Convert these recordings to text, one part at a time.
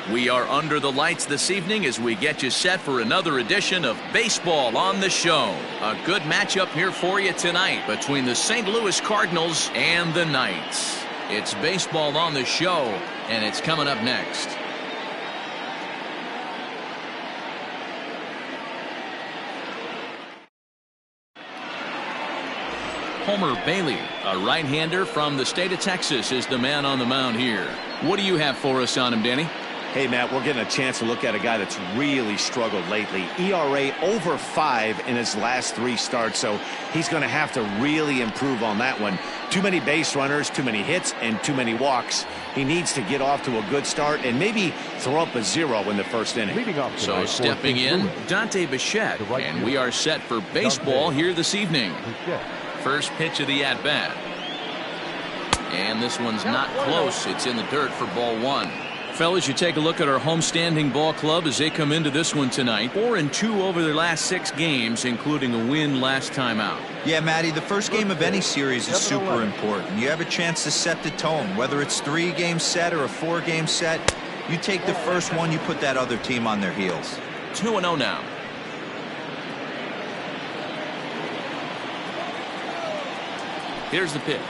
We are under the lights this evening as we get you set for another edition of Baseball on the Show. A good matchup here for you tonight between the St. Louis Cardinals and the Knights. It's Baseball on the Show, and it's coming up next. Homer Bailey, a right-hander from the state of Texas, is the man on the mound here. What do you have for us on him, Danny? Hey, Matt, we're getting a chance to look at a guy that's really struggled lately. ERA over 5 in his last 3 starts, so he's going to have to really improve on that one. Too many base runners, too many hits, and too many walks. He needs to get off to a good start and maybe throw up a 0 in the first inning. So stepping in, Dante Bichette, and we are set for baseball here this evening. First pitch of the at-bat. And this one's not close. It's in the dirt for ball 1. Fellas, you take a look at our homestanding ball club as they come into this one tonight. 4-2 over their last 6 games, including a win last time out. Yeah, Matty, the first game of any series is super important. You have a chance to set the tone, whether it's 3-game set or a 4-game set. You take the first one, you put that other team on their heels. 2-0 now. Here's the pitch.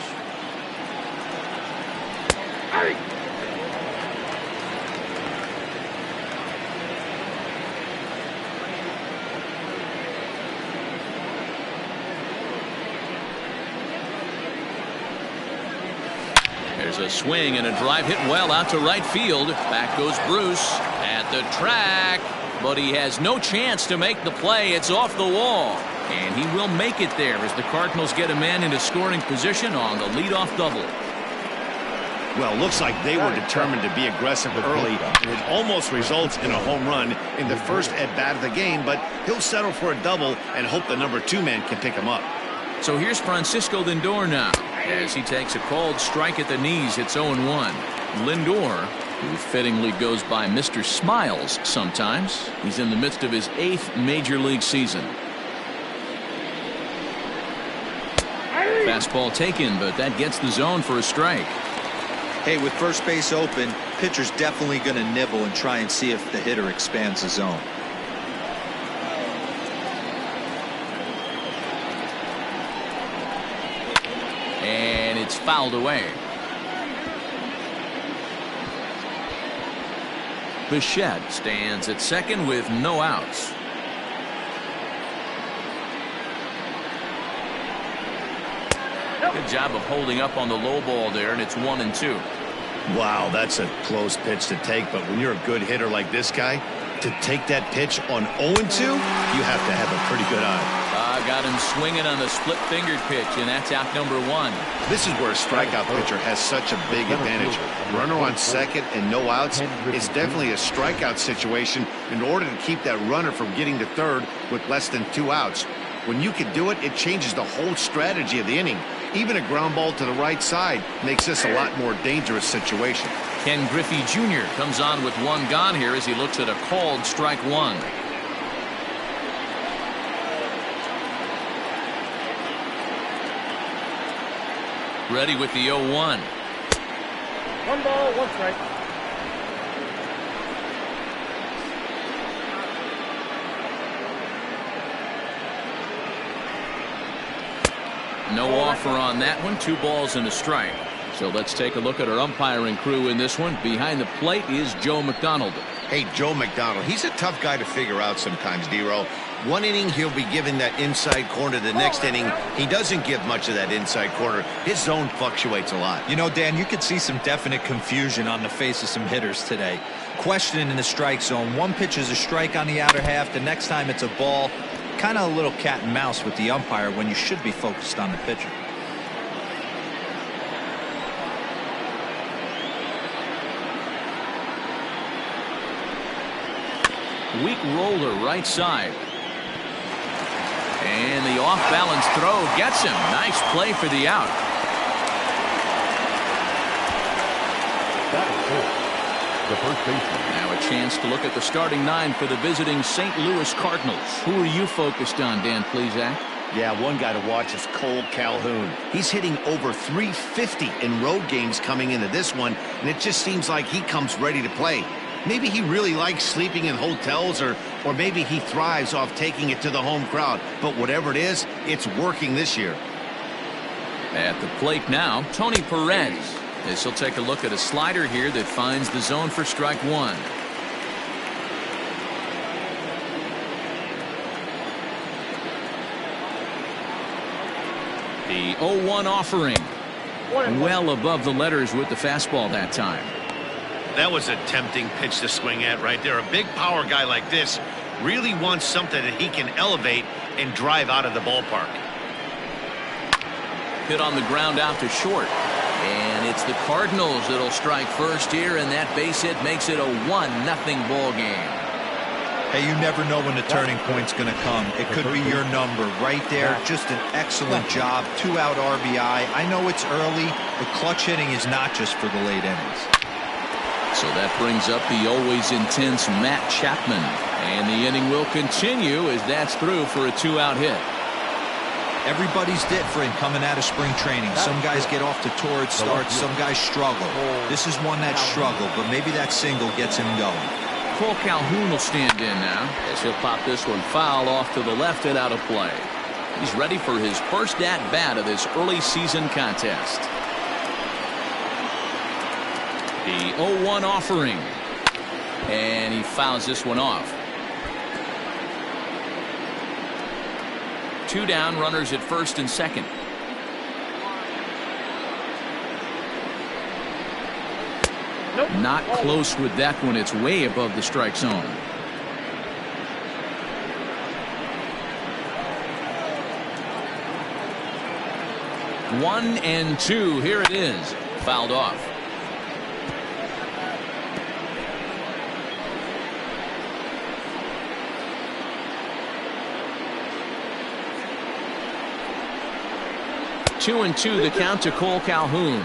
There's a swing and a drive hit well out to right field. Back goes Bruce at the track, but he has no chance to make the play. It's off the wall, and he will make it there as the Cardinals get a man into scoring position on the leadoff double. Well, looks like they were determined to be aggressive early, and it almost results in a home run in the first at-bat of the game, but he'll settle for a double and hope the number 2 man can pick him up. So here's Francisco Lindor now as he takes a called strike at the knees. It's 0-1. Lindor, who fittingly goes by Mr. Smiles sometimes. He's in the midst of his 8th major league season. Fastball taken, but that gets the zone for a strike. Hey, with first base open, pitcher's definitely going to nibble and try and see if the hitter expands the zone. And it's fouled away. Bichette stands at second with no outs. Good job of holding up on the low ball there, and it's 1-2. Wow, that's a close pitch to take, but when you're a good hitter like this guy, to take that pitch on 0-2, you have to have a pretty good eye. Got him swinging on the split-fingered pitch, and that's out number 1. This is where a strikeout pitcher has such a big advantage. Runner on second and no outs is definitely a strikeout situation in order to keep that runner from getting to third with less than 2 outs. When you can do it, it changes the whole strategy of the inning. Even a ground ball to the right side makes this a lot more dangerous situation. Ken Griffey Jr. comes on with 1 gone here as he looks at a called strike 1. Ready with the 0-1. 1 ball, 1 strike. No offer on that one. 2 balls and a strike. So let's take a look at our umpiring crew in this one. Behind the plate is Joe McDonald. Hey, Joe McDonald, he's a tough guy to figure out sometimes, D-Row. One inning, he'll be giving that inside corner. The next inning, he doesn't give much of that inside corner. His zone fluctuates a lot. You know, Dan, you could see some definite confusion on the face of some hitters today. Questioning in the strike zone. One pitch is a strike on the outer half. The next time it's a ball. Kind of a little cat and mouse with the umpire when you should be focused on the pitcher. Weak roller right side. And the off-balance throw gets him. Nice play for the out. The first baseman. Now a chance to look at the starting 9 for the visiting St. Louis Cardinals. Who are you focused on, Dan Plesac? Yeah, one guy to watch is Cole Calhoun. He's hitting over .350 in road games coming into this one, and it just seems like he comes ready to play. Maybe he really likes sleeping in hotels, or maybe he thrives off taking it to the home crowd. But whatever it is, it's working this year. At the plate now, Tony Perez, as he'll take a look at a slider here that finds the zone for strike one. The 0-1 offering. Well above the letters with the fastball that time. That was a tempting pitch to swing at right there. A big power guy like this really wants something that he can elevate and drive out of the ballpark. Hit on the ground out to short. And it's the Cardinals that'll strike first here, and that base hit makes it a 1-0 ball game. Hey, you never know when the turning point's going to come. It could be your number right there. Just an excellent job. 2-out RBI. I know it's early, but clutch hitting is not just for the late innings. So that brings up the always intense Matt Chapman. And the inning will continue as that's through for a 2-out hit. Everybody's different coming out of spring training. Some guys get off to torrid starts. Some guys struggle. This is one that struggled, but maybe that single gets him going. Cole Calhoun will stand in now as he'll pop this one foul off to the left and out of play. He's ready for his first at-bat of this early season contest. The 0-1 offering. And he fouls this one off. 2 down, runners at first and second. Not close with that one. It's way above the strike zone. One and two. Here it is. Fouled off. Two and two the count to Cole Calhoun.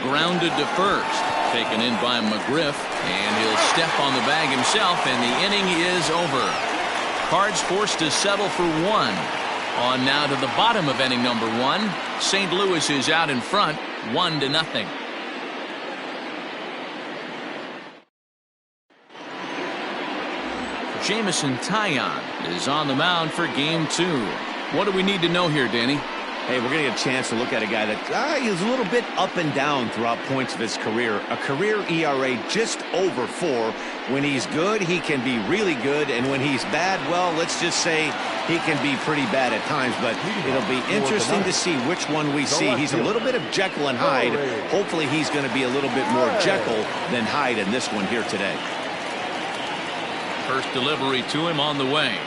Grounded to first. Taken in by McGriff. And he'll step on the bag himself, and the inning is over. Cards forced to settle for one. On now to the bottom of inning number one. St. Louis is out in front, 1-0. Jameson Taillon is on the mound for game two. What do we need to know here, Danny? Hey, we're going to get a chance to look at a guy that is a little bit up and down throughout points of his career. A career ERA just over 4. When he's good, he can be really good. And when he's bad, well, let's just say he can be pretty bad at times. But it'll be interesting to see which one we see. He's a little bit of Jekyll and Hyde. Hopefully he's going to be a little bit more Jekyll than Hyde in this one here today. First delivery to him on the way.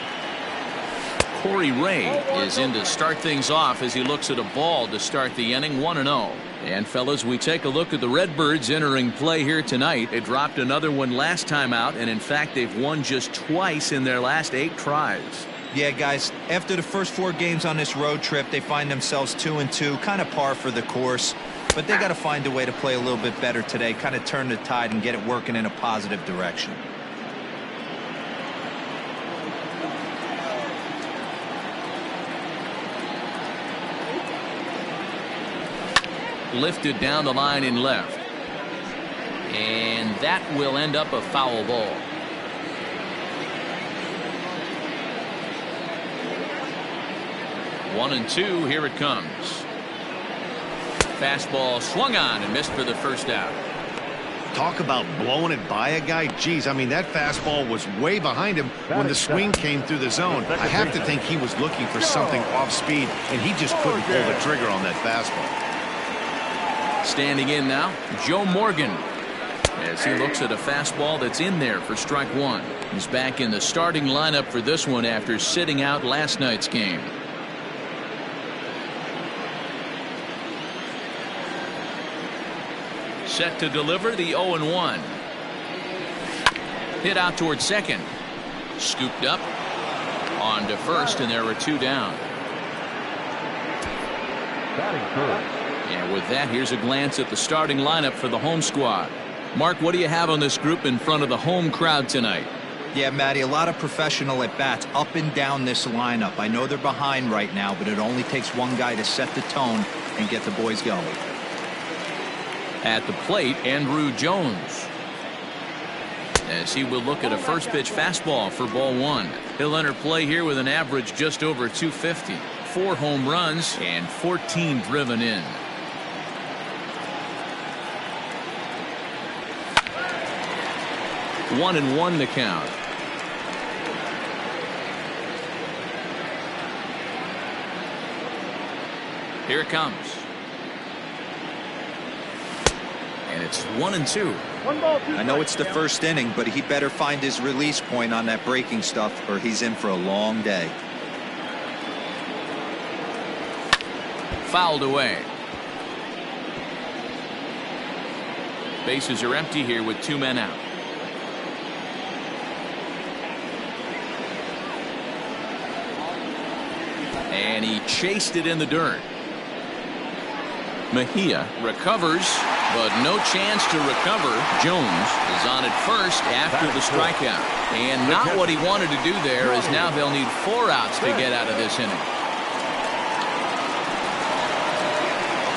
Corey Ray is in to start things off as he looks at a ball to start the inning. 1-0. And fellas, we take a look at the Redbirds entering play here tonight. They dropped another one last time out, and in fact they've won just twice in their last 8 tries. Yeah, guys, after the first 4 games on this road trip, they find themselves 2-2, kind of par for the course. But they got to find a way to play a little bit better today, kind of turn the tide and get it working in a positive direction. Lifted down the line in left. And that will end up a foul ball. One and two. Here it comes. Fastball swung on and missed for the first out. Talk about blowing it by a guy. Geez, I mean, that fastball was way behind him when the swing came through the zone. I have to think he was looking for something off speed, and he just couldn't pull the trigger on that fastball. Standing in now, Joe Morgan, as he looks at a fastball that's in there for strike one. He's back in the starting lineup for this one after sitting out last night's game. Set to deliver the 0-1. Hit out towards second. Scooped up. On to first, and there are 2 down. Batting first. And with that, here's a glance at the starting lineup for the home squad. Mark, what do you have on this group in front of the home crowd tonight? Yeah, Matty, a lot of professional at-bats up and down this lineup. I know they're behind right now, but it only takes one guy to set the tone and get the boys going. At the plate, Andrew Jones, as he will look at a first pitch fastball for ball one. He'll enter play here with an average just over 250, 4 home runs and 14 driven in. One and one to count. Here it comes. And it's 1-2. One ball, 2 I know strikes, it's the Taillon. first inning, but he better find his release point on that breaking stuff or he's in for a long day. Fouled away. Bases are empty here with 2 men out. And he chased it in the dirt. Mejia recovers, but no chance to recover. Jones is on at first after the strikeout. And not what he wanted to do there, as now they'll need 4 outs to get out of this inning.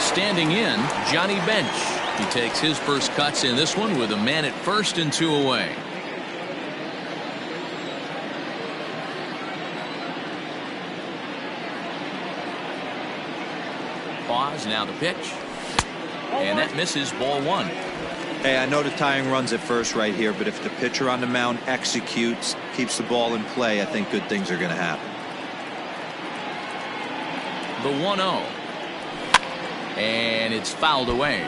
Standing in, Johnny Bench. He takes his first cuts in this one with a man at first and 2 away. Pause, now the pitch. And that misses, ball 1. Hey, I know the tying run's at first right here, but if the pitcher on the mound executes, keeps the ball in play, I think good things are going to happen. The 1-0. And it's fouled away.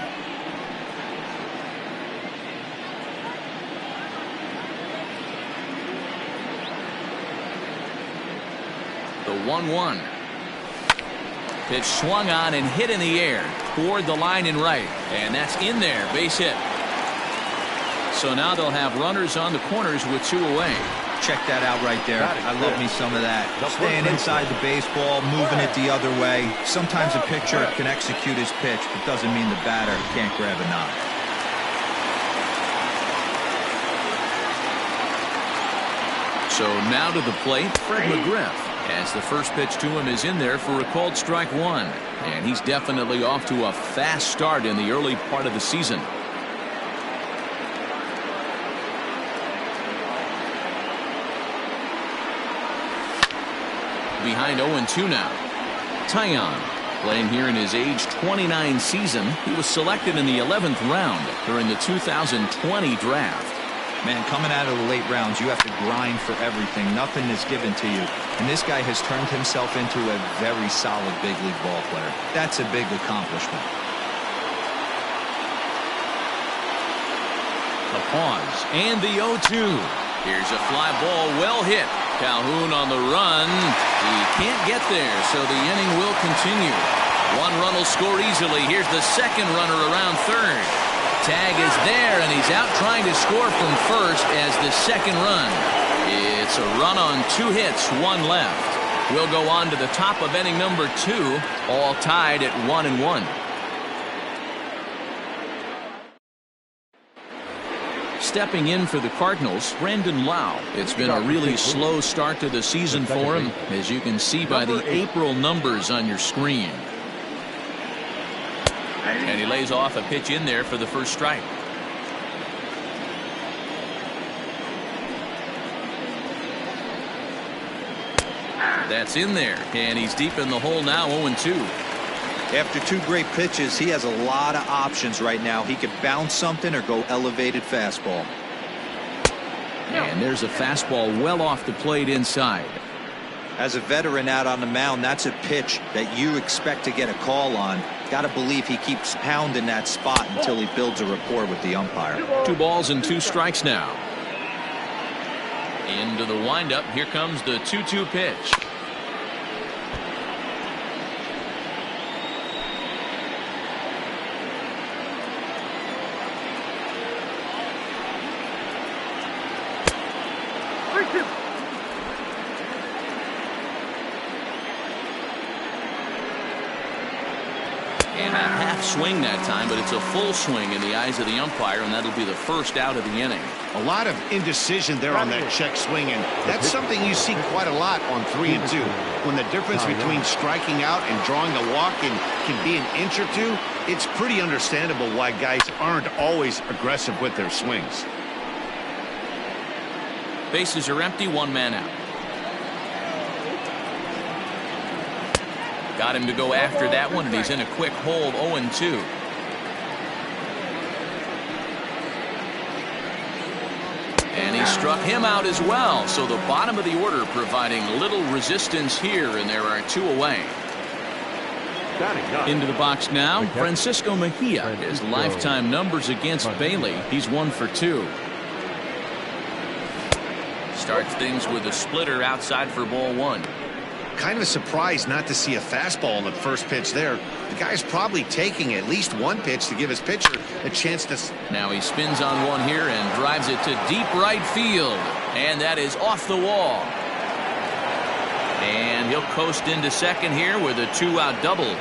The 1-1. Pitch swung on and hit in the air toward the line and right, and that's in there, base hit. So now they'll have runners on the corners with 2 away. Check that out right there. I love me some of that. Staying inside the baseball, moving it the other way. Sometimes a pitcher can execute his pitch, but doesn't mean the batter can't grab a knock. So now to the plate, Fred McGriff, as the first pitch to him is in there for a called strike 1. And he's definitely off to a fast start in the early part of the season. Behind 0-2 now. Taillon, playing here in his age 29 season. He was selected in the 11th round during the 2020 draft. Man, coming out of the late rounds, you have to grind for everything. Nothing is given to you. And this guy has turned himself into a very solid big league ball player. That's a big accomplishment. A pause and the 0-2. Here's a fly ball, well hit. Calhoun on the run. He can't get there, so the inning will continue. 1 run will score easily. Here's the second runner around third. Tag is there, and he's out trying to score from first as the second run. It's a run on 2 hits, 1 left. We'll go on to the top of inning number 2, all tied at 1-1. Stepping in for the Cardinals, Brandon Lau. It's been a really slow start to the season for him, as you can see by the April numbers on your screen. And he lays off a pitch in there for the first strike. That's in there, and he's deep in the hole now, 0-2. After 2 great pitches, he has a lot of options right now. He could bounce something or go elevated fastball. And there's a fastball well off the plate inside. As a veteran out on the mound, that's a pitch that you expect to get a call on. Got to believe he keeps pounding that spot until he builds a rapport with the umpire. 2 balls and 2 strikes now. Into the windup. Here comes the 2-2 pitch. And a half swing that time, but it's a full swing in the eyes of the umpire, and that'll be the first out of the inning. A lot of indecision there on that check swing, and that's something you see quite a lot on 3 and 2. When the difference between striking out and drawing a walk can be an inch or two, it's pretty understandable why guys aren't always aggressive with their swings. Bases are empty, one man out. Got him to go after that one, and he's in a quick hold, 0-2. And he struck him out as well. So the bottom of the order providing little resistance here, and there are 2 away. Into the box now, Francisco Mejia. His lifetime numbers against Bailey, he's 1 for 2. Starts things with a splitter outside for ball 1. Kind of surprised not to see a fastball on the first pitch there. The guy's probably taking at least one pitch to give his pitcher a chance to... Now he spins on one here and drives it to deep right field. And that is off the wall. And he'll coast into second here with a 2-out double.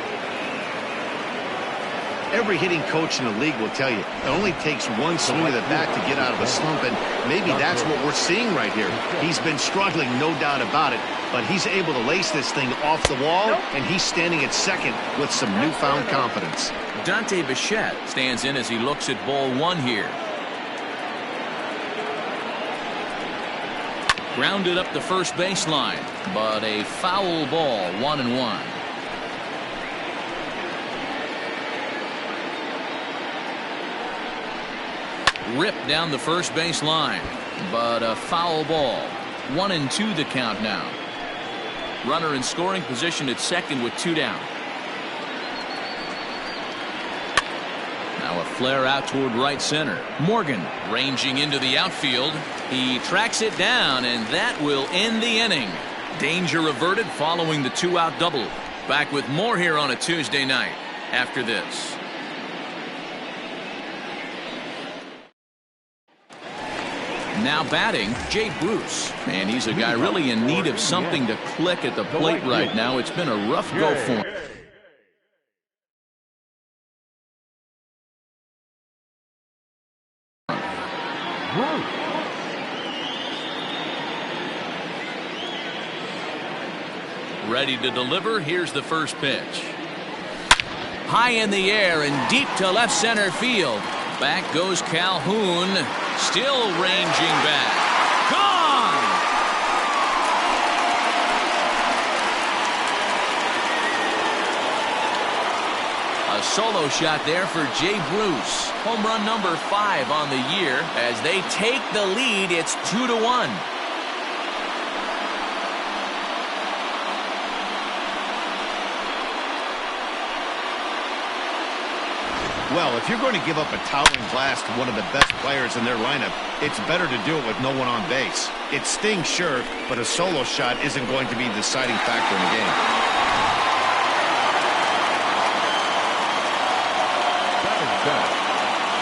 Every hitting coach in the league will tell you it only takes one swing of the bat to get out of a slump, and maybe that's what we're seeing right here. He's been struggling, no doubt about it, but he's able to lace this thing off the wall, and he's standing at second with some newfound confidence. Dante Bichette stands in as he looks at ball 1 here. Grounded up the first baseline, but a foul ball, 1-1. Ripped down the first base line, but a foul ball. 1-2 the count now. Runner in scoring position at second with 2 down. Now a flare out toward right center. Morgan ranging into the outfield. He tracks it down, and that will end the inning. Danger averted following the 2-out double. Back with more here on a Tuesday night after this. Now batting, Jay Bruce. And he's a guy really in need of something to click at the plate right now. It's been a rough go for him. Ready to deliver. Here's the first pitch. High in the air and deep to left center field. Back goes Calhoun, still ranging back. Gone! A solo shot there for Jay Bruce. Home run number 5 on the year. As they take the lead, it's 2-1. Well, if you're going to give up a towering blast to one of the best players in their lineup, it's better to do it with no one on base. It stings, sure, but a solo shot isn't going to be the deciding factor in the game.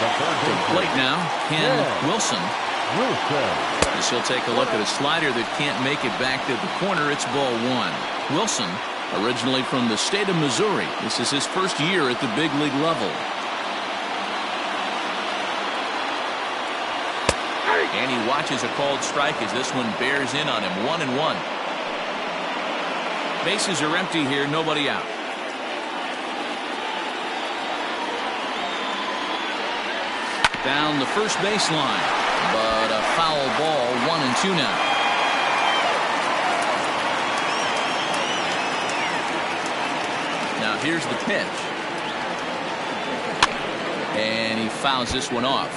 To the plate now, Ken Wilson. As he'll take a look at a slider that can't make it back to the corner. It's ball 1. Wilson, originally from the state of Missouri. This is his first year at the big league level. And he watches a called strike as this one bears in on him. 1-1. Bases are empty here, nobody out. Down the first baseline, but a foul ball. 1-2 now. Now here's the pitch. And he fouls this one off.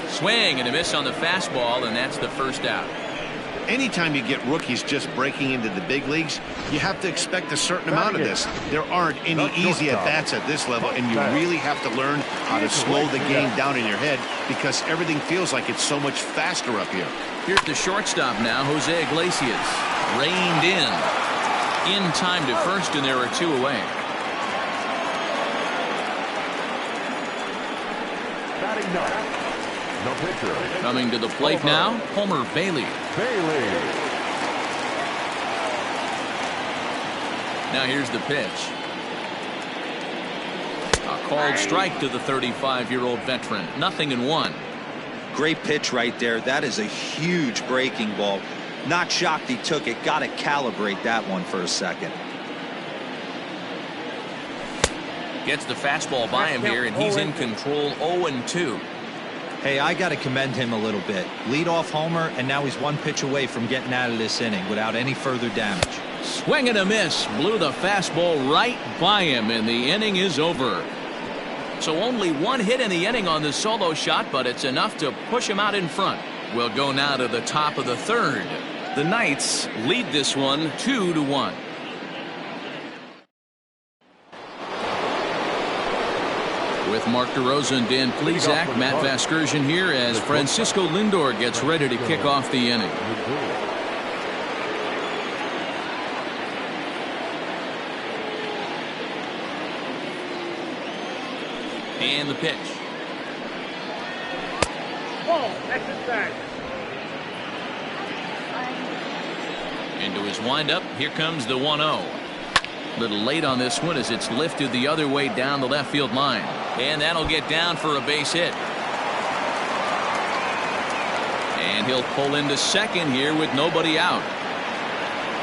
Swing and a miss on the fastball, and that's the first out. Anytime you get rookies just breaking into the big leagues, you have to expect a certain amount of this. There aren't any easy at-bats at this level, and you really have to learn how to slow the game down in your head because everything feels like it's so much faster up here. Here's the shortstop now, Jose Iglesias. Reined in time to first, and there are 2 away. The pitcher. Coming to the plate now, Homer Bailey. Now here's the pitch. A called strike to the 35-year-old veteran. 0-1. Great pitch right there. That is a huge breaking ball. Not shocked he took it. Got to calibrate that one for a second. Gets the fastball by him here, and he's in control. 0-2. Hey, I got to commend him a little bit. Leadoff homer, and now he's one pitch away from getting out of this inning without any further damage. Swing and a miss. Blew the fastball right by him, and the inning is over. So only one hit in the inning on the solo shot, but it's enough to push him out in front. We'll go now to the top of the third. The Knights lead this one 2-1. With Mark DeRosa and Dan Plesac, Matt Vasgersian here as Francisco Lindor gets ready to kick off the inning. And the pitch. Ball, exit back. Into his windup. Here comes the 1-0. Little late on this one as it's lifted the other way down the left field line. And that'll get down for a base hit. And he'll pull into second here with nobody out.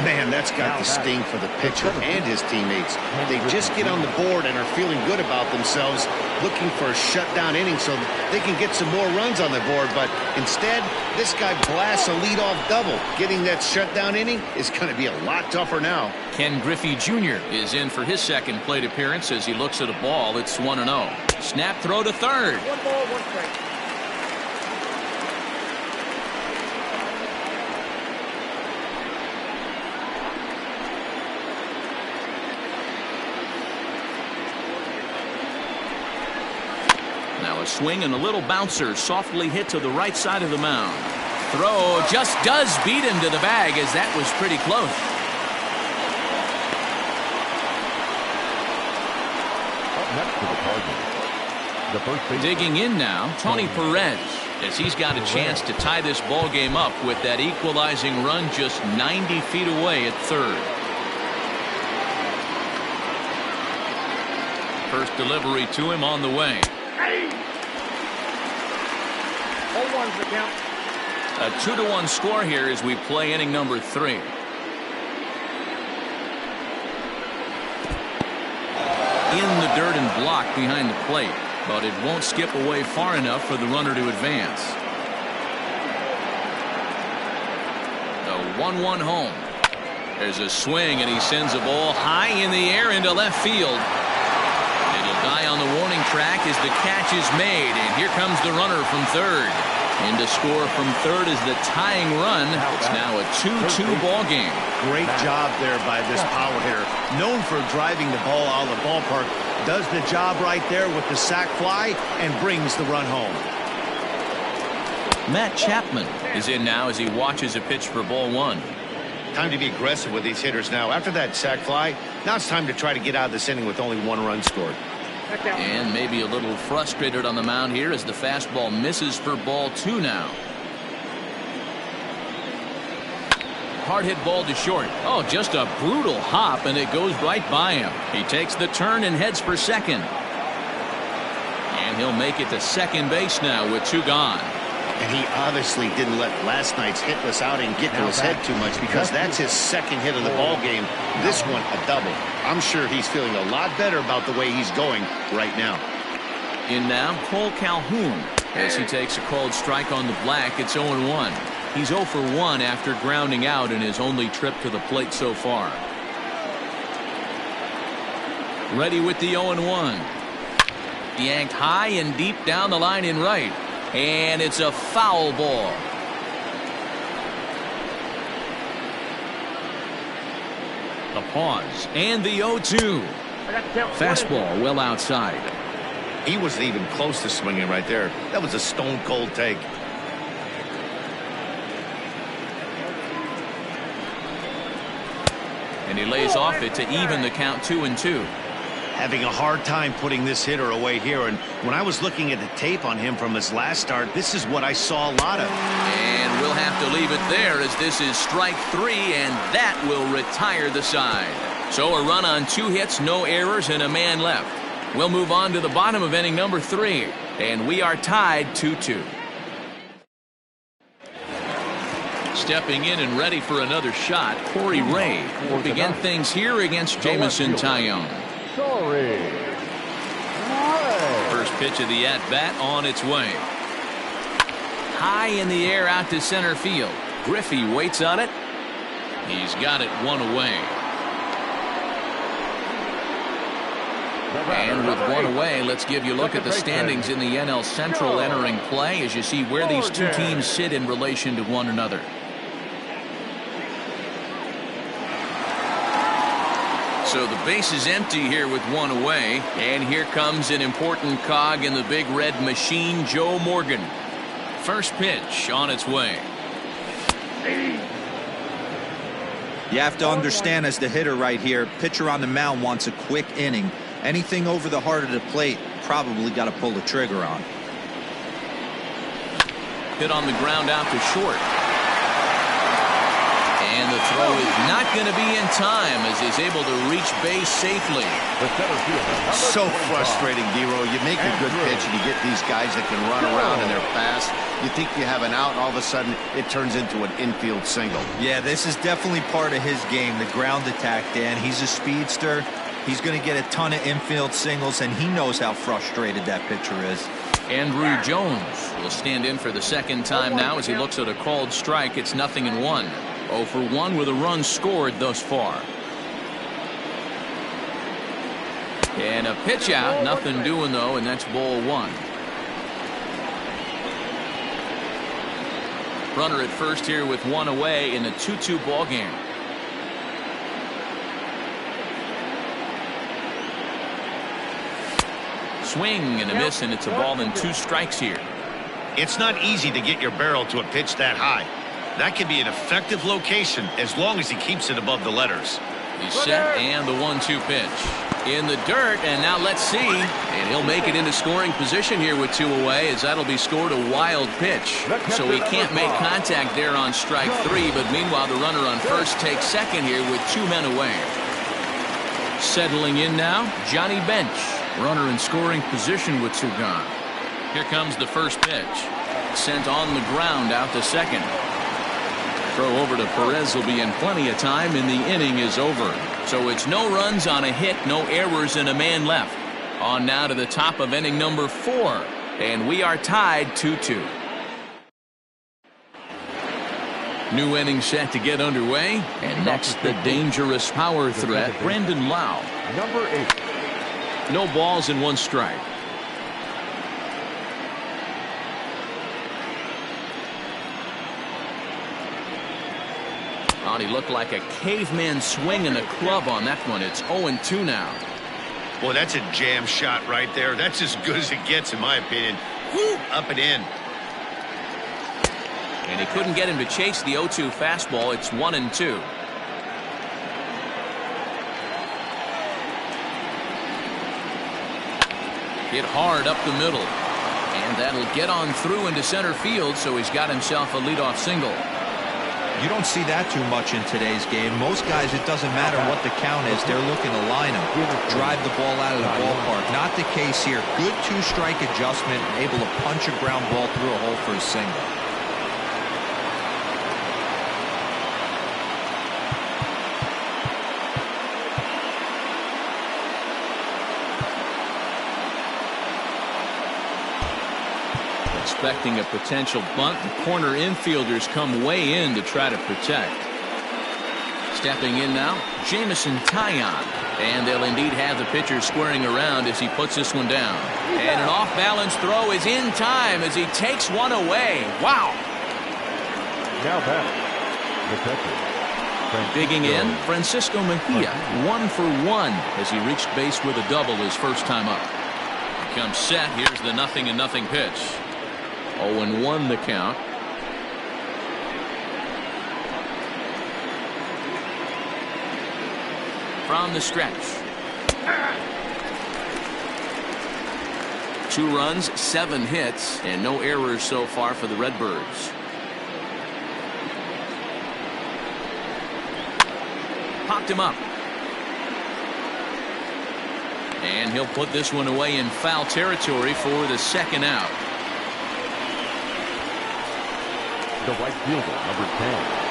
Man, that's got the sting for the pitcher and his teammates. They just get on the board and are feeling good about themselves, looking for a shutdown inning so they can get some more runs on the board. But instead, this guy blasts a leadoff double. Getting that shutdown inning is going to be a lot tougher now. Ken Griffey Jr. is in for his second plate appearance as he looks at a ball. It's 1-0. Snap throw to third. 1 ball, 1 strike. A swing and a little bouncer softly hit to the right side of the mound. Throw just does beat him to the bag as that was pretty close. Up next to the Cardinals. The first base. Digging in now, Tony Perez, as he's got a chance to tie this ball game up with that equalizing run just 90 feet away at third. First delivery to him on the way. 0-1's the count. A 2-1 score here as we play inning number 3. In the dirt and blocked behind the plate, but it won't skip away far enough for the runner to advance. The 1-1 home. There's a swing and he sends a ball high in the air into left field. Die on the warning track as the catch is made, and here comes the runner from third. And to score from third is the tying run. It's now a 2-2 ball game. Great job there by this power hitter. Known for driving the ball out of the ballpark. Does the job right there with the sac fly and brings the run home. Matt Chapman is in now as he watches a pitch for ball 1. Time to be aggressive with these hitters now. After that sac fly, now it's time to try to get out of this inning with only 1 run scored. And maybe a little frustrated on the mound here as the fastball misses for ball 2 now. Hard hit ball to short. Oh, just a brutal hop, and it goes right by him. He takes the turn and heads for second. And he'll make it to second base now with 2 gone. And he obviously didn't let last night's hitless outing get to his head too much, because that's his second hit of the ball game. This one a double. I'm sure he's feeling a lot better about the way he's going right now. In now, Cole Calhoun as he takes a called strike on the black. It's 0-1. He's 0 for 1 after grounding out in his only trip to the plate so far. Ready with the 0-1. Yanked high and deep down the line in right. And it's a foul ball. The pause and the 0-2. Fastball well outside. He wasn't even close to swinging right there. That was a stone cold take. And he lays off it to even the count 2-2. Having a hard time putting this hitter away here. And when I was looking at the tape on him from his last start, this is what I saw a lot of. And we'll have to leave it there as this is strike 3, and that will retire the side. So a run on 2 hits, no errors, and a man left. We'll move on to the bottom of inning number 3, and we are tied 2-2. Stepping in and ready for another shot, Corey Ray will begin things here against Jameson Taillon. First pitch of the at-bat on its way. High in the air out to center field. Griffey waits on it. He's got it 1 away. And with 1 away, let's give you a look at the standings in the NL Central entering play as you see where these two teams sit in relation to one another. So the base is empty here with 1 away, and here comes an important cog in the big red machine, Joe Morgan. First pitch on its way. You have to understand, as the hitter right here, pitcher on the mound wants a quick inning. Anything over the heart of the plate, probably got to pull the trigger on. Hit on the ground out to short. And the throw is not going to be in time as he's able to reach base safely. So frustrating, D-Row. You make a good pitch and you get these guys that can run around and they're fast. You think you have an out, and all of a sudden it turns into an infield single. Yeah, this is definitely part of his game, the ground attack, Dan. He's a speedster. He's going to get a ton of infield singles, and he knows how frustrated that pitcher is. Andrew Jones will stand in for the second time now as he looks at a called strike. It's 0-1. 0 for 1 with a run scored thus far. And a pitch out, nothing doing though, and that's ball 1. Runner at first here with 1 away in a 2-2 ball game. Swing and a miss, and it's a ball and 2 strikes here. It's not easy to get your barrel to a pitch that high. That can be an effective location as long as he keeps it above the letters. He's set, and the 1-2 pitch. In the dirt, and now let's see. And he'll make it into scoring position here with 2 away, as that'll be scored a wild pitch. So he can't make contact there on strike 3, but meanwhile the runner on first takes second here with 2 men away. Settling in now, Johnny Bench. Runner in scoring position with 2 gone. Here comes the first pitch. Sent on the ground out to second. Throw over to Perez will be in plenty of time, and the inning is over. So it's no runs on a hit, no errors, and a man left. On now to the top of inning number 4, and we are tied 2-2. New inning set to get underway, and next the dangerous power threat, Brandon Lau. Number 8. No balls and 1 strike. Oh, he looked like a caveman swinging a club on that one. It's 0-2 now. Boy, that's a jam shot right there. That's as good as it gets, in my opinion. Woo, up and in. And he couldn't get him to chase the 0-2 fastball. It's 1-2. Hit hard up the middle. And that'll get on through into center field, so he's got himself a leadoff single. You don't see that too much in today's game. Most guys, it doesn't matter what the count is. They're looking to line them, drive the ball out of the ballpark. Not the case here. Good 2-strike adjustment, able to punch a ground ball through a hole for a single. Expecting a potential bunt. The corner infielders come way in to try to protect. Stepping in now, Jameson Taillon. And they'll indeed have the pitcher squaring around as he puts this one down. And an off-balance throw is in time as he takes one away. Wow. Now back, the catcher. Digging in, Francisco Mejia, 1 for 1 as he reached base with a double his first time up. He comes set. Here's the 0-0 pitch. 0-1 the count. From the stretch. 2 runs, 7 hits, and no errors so far for the Redbirds. Popped him up. And he'll put this one away in foul territory for the second out. The right fielder, number 10.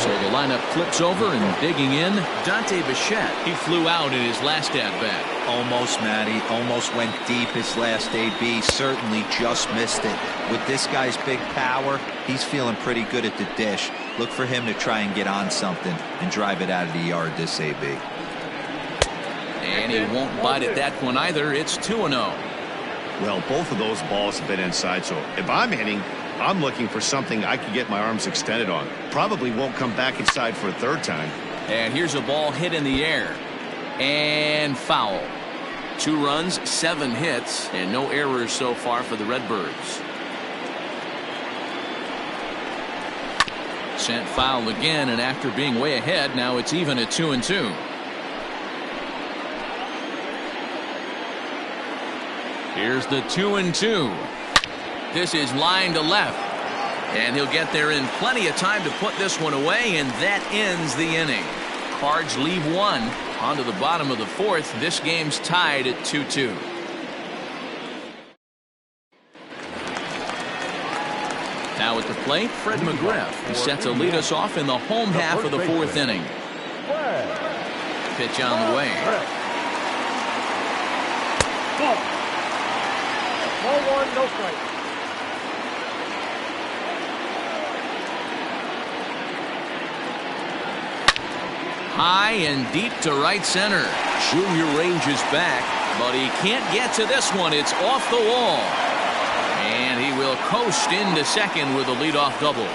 So the lineup flips over, and digging in, Dante Bichette. He flew out in his last at-bat. Almost, Matty. Almost went deep his last AB. Certainly just missed it. With this guy's big power, he's feeling pretty good at the dish. Look for him to try and get on something and drive it out of the yard this AB. And he won't bite at that one either. It's 2-0. Well, both of those balls have been inside, so if I'm hitting, I'm looking for something I can get my arms extended on. Probably won't come back inside for a third time. And here's a ball hit in the air. And foul. 2 runs, 7 hits, and no errors so far for the Redbirds. Sent foul again, and after being way ahead, now it's even at 2-2. Here's the 2-2. This is line to left. And he'll get there in plenty of time to put this one away, and that ends the inning. Cards leave 1 onto the bottom of the 4th. This game's tied at 2-2. Now at the plate, Fred McGriff. He's set to lead us off in the home half of the 4th inning. Pitch on the way. Ball. Ball 1, no strike. High and deep to right center. Junior ranges back, but he can't get to this one. It's off the wall. And he will coast into second with a leadoff double.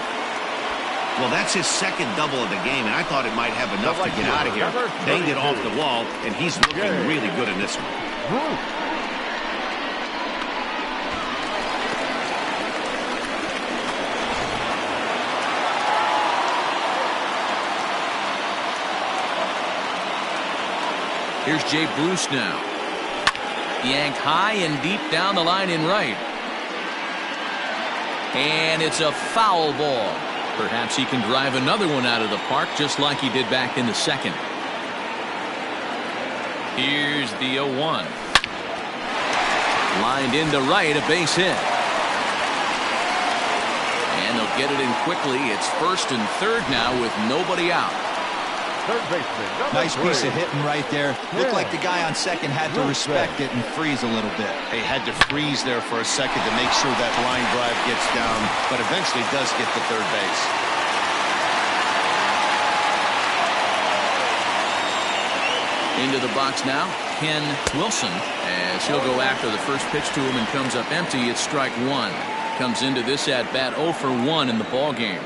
Well, that's his second double of the game, and I thought it might have enough to get out of here. Banged it off the wall, and he's looking really good in this one. Here's Jay Bruce now. Yanked high and deep down the line in right. And it's a foul ball. Perhaps he can drive another one out of the park just like he did back in the second. Here's the 0-1. Lined into right, a base hit. And they'll get it in quickly. It's first and third now with nobody out. Third baseman, Nice piece of hitting right there. Looked like the guy on second had to respect it and freeze a little bit. He had to freeze there for a second to make sure that line drive gets down, but eventually does get to third base. Into the box now, Ken Wilson, as he'll go after the first pitch to him and comes up empty. It's strike 1. Comes into this at bat 0 for 1 in the ball game.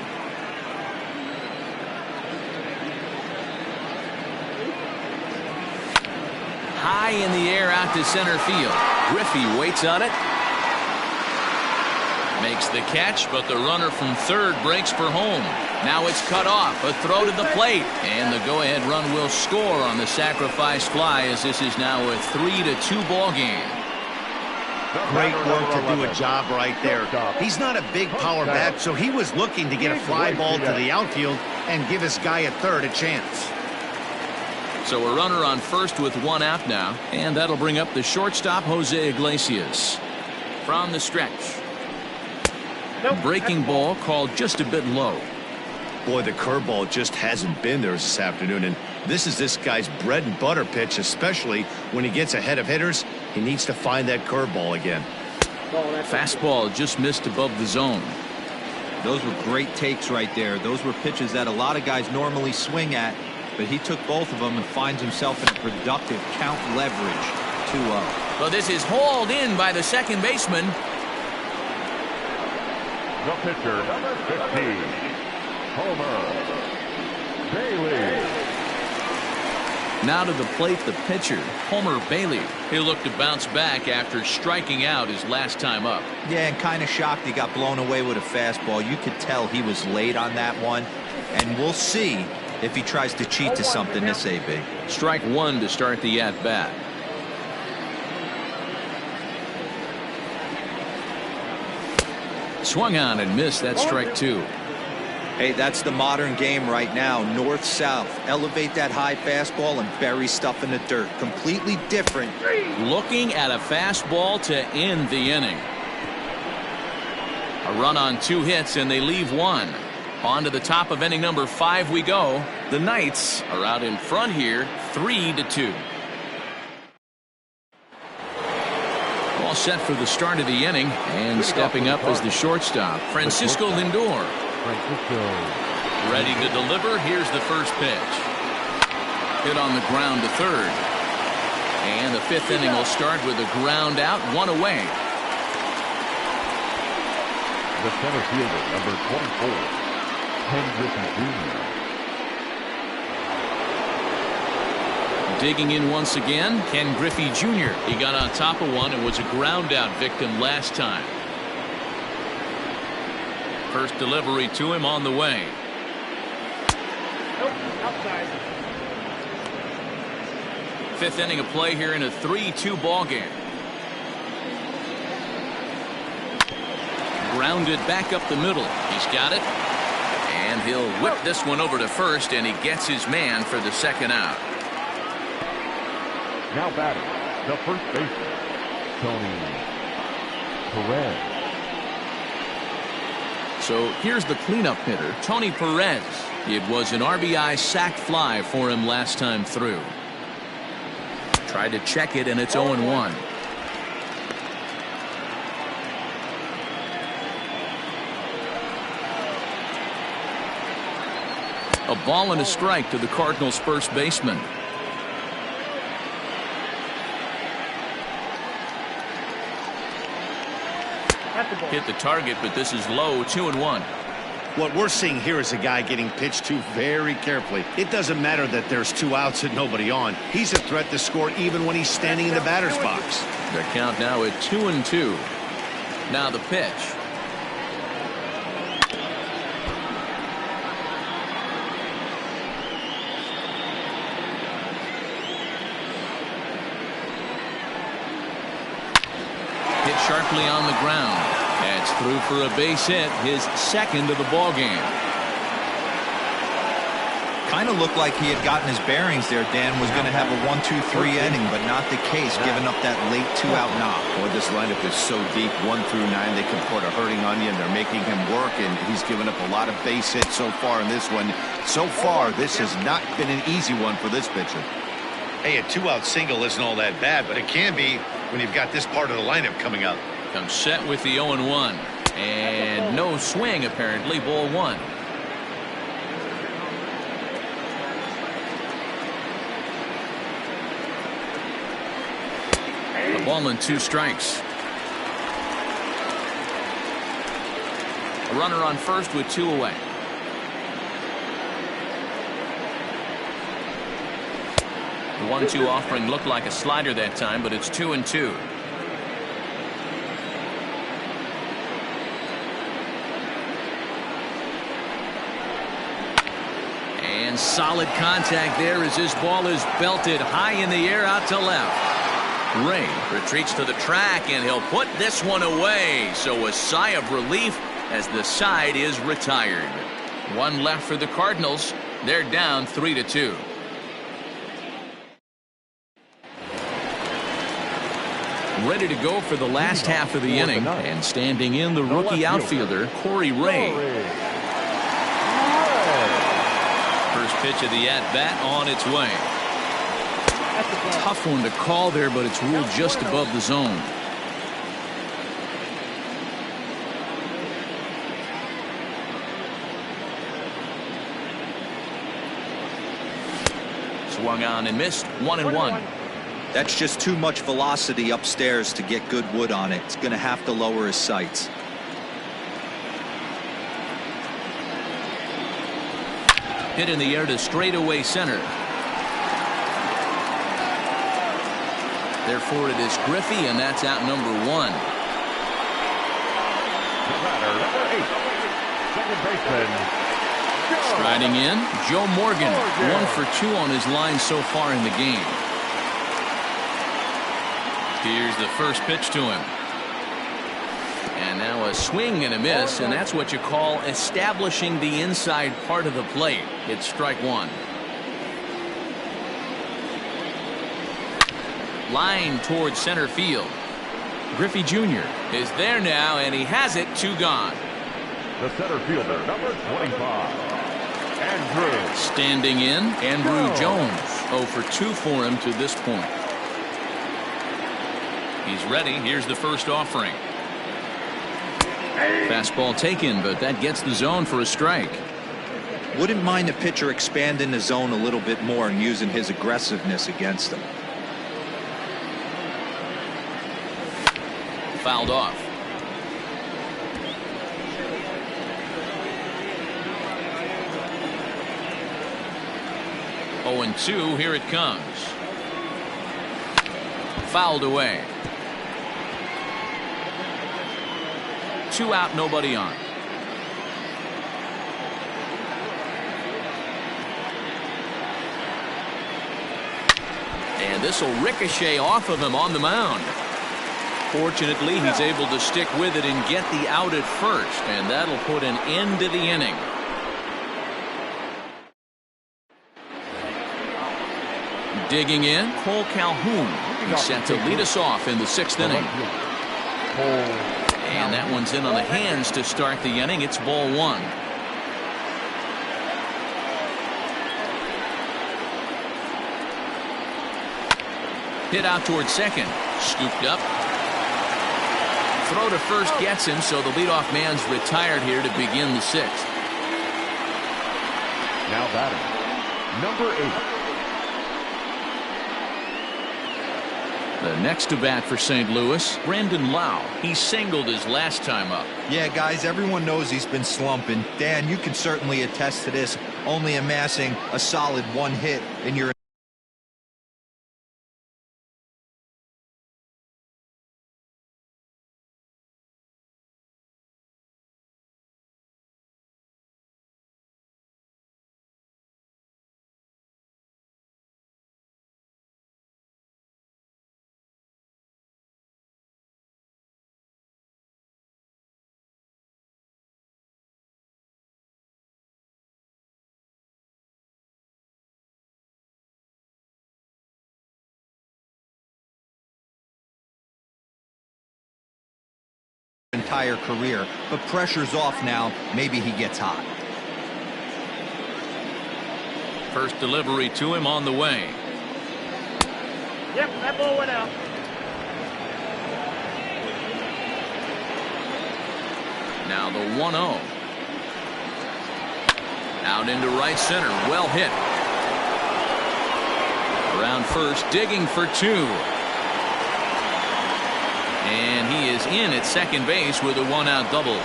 High in the air out to center field. Griffey waits on it. Makes the catch, but the runner from third breaks for home. Now it's cut off. A throw to the plate. And the go-ahead run will score on the sacrifice fly, as this is now a 3-2 ball game. Great work to do a job right there. He's not a big power bat, so he was looking to get a fly ball to the outfield and give his guy at third a chance. So a runner on first with 1 out now, and that'll bring up the shortstop, Jose Iglesias. From the stretch. Breaking ball called just a bit low. Boy, the curveball just hasn't been there this afternoon, and this is this guy's bread and butter pitch, especially when he gets ahead of hitters. He needs to find that curveball again. Fastball just missed above the zone. Those were great takes right there. Those were pitches that a lot of guys normally swing at, but he took both of them and finds himself in a productive count leverage 2-0. Well, this is hauled in by the second baseman. The pitcher, number 15, Homer Bailey. Now to the plate, the pitcher, Homer Bailey. He'll look to bounce back after striking out his last time up. Yeah, and kind of shocked he got blown away with a fastball. You could tell he was late on that one, and we'll see if he tries to cheat to something this AB. Strike 1 to start the at-bat. Swung on and missed. That strike 2. Hey, that's the modern game right now. North-south. Elevate that high fastball and bury stuff in the dirt. Completely different. Looking at a fastball to end the inning. A run on 2 hits and they leave 1. On to the top of inning number 5 we go. The Knights are out in front here 3-2. All set for the start of the inning, and stepping up as the shortstop, Francisco Lindor. Ready to deliver. Here's the first pitch. Hit on the ground to third. And the 5th inning will start with a ground out, 1 away. The center fielder, number 24, Ken Griffey Jr. Digging in once again, Ken Griffey Jr. He got on top of one and was a ground out victim last time. First delivery to him on the way. Nope, outside. 5th inning of play here in a 3-2 ball game. Grounded back up the middle. He's got it. And he'll whip this one over to first, and he gets his man for the second out. Now batting, the first baseman, Tony Perez. So here's the cleanup hitter, Tony Perez. It was an RBI sac fly for him last time through. Tried to check it, and it's 0-1. A ball and a strike to the Cardinals' first baseman. Hit the target, but this is low, 2-1. What we're seeing here is a guy getting pitched to very carefully. It doesn't matter that there's 2 outs and nobody on. He's a threat to score even when he's standing in the batter's box. The count now at 2-2. Now the pitch. Hit sharply on the ground. That's through for a base hit, his second of the ball game. Kind of looked like he had gotten his bearings there. Dan was going to have a 1-2-3 inning, but not the case, giving up that late 2-out knock. Boy, this lineup is so deep, 1 through 9. They can put a hurting on you, and they're making him work, and he's given up a lot of base hits so far in this one. So far, this has not been an easy one for this pitcher. Hey, a 2-out single isn't all that bad, but it can be when you've got this part of the lineup coming up. Comes set with the 0-1. And no swing, apparently. Ball 1. A ball and 2 strikes. A runner on first with 2 away. The 1-2 offering looked like a slider that time, but it's 2-2. And solid contact there as this ball is belted high in the air out to left. Ray retreats to the track, and he'll put this one away. So a sigh of relief as the side is retired. 1 left for the Cardinals. They're down 3-2. Ready to go for the last half of the inning, and standing in the rookie outfielder, Corey Ray. First pitch of the at-bat on its way. Tough one to call there, but it's ruled just above the zone. Swung on and missed. 1-1. That's just too much velocity upstairs to get good wood on it. It's going to have to lower his sights. Hit in the air to straightaway center. Therefore, it is Griffey, and that's out number 1. The batter, number 8, second baseman, Striding in, Joe Morgan. 1 for 2 on his line so far in the game. Here's the first pitch to him. And now a A swing and a miss, and that's what you call establishing the inside part of the plate. It's strike one. Line towards center field. Griffey Jr. is there now, and he has it. 2 gone. The center fielder, number 25, Andrew. Standing in, Andrew Jones. 0 for 2 for him to this point. He's ready. Here's the first offering. Fastball taken, but that gets the zone for a strike. Wouldn't mind the pitcher expanding the zone a little bit more and using his aggressiveness against him. Fouled off. Oh, and 2. Here it comes. Fouled away. 2 out, nobody on. And this will ricochet off of him on the mound. Fortunately, he's able to stick with it and get the out at first, and that'll put an end to the inning. Digging in, Cole Calhoun. He's set to lead us off in the 6th inning. And that one's in on the hands to start the inning. It's ball 1. Hit out towards second. Scooped up. Throw to first gets him, so the leadoff man's retired here to begin the 6th. Now batting, number 8. The next to bat for St. Louis, Brandon Lau. He singled his last time up. Yeah, guys, everyone knows he's been slumping. Dan, you can certainly attest to this, only amassing a solid 1 hit in your entire career, but pressure's off now. Maybe he gets hot. First delivery to him on the way. Yep, that ball went out. Now the 1-0. Out into right center. Well hit. Around first, digging for 2. And he is in at second base with a 1-out double.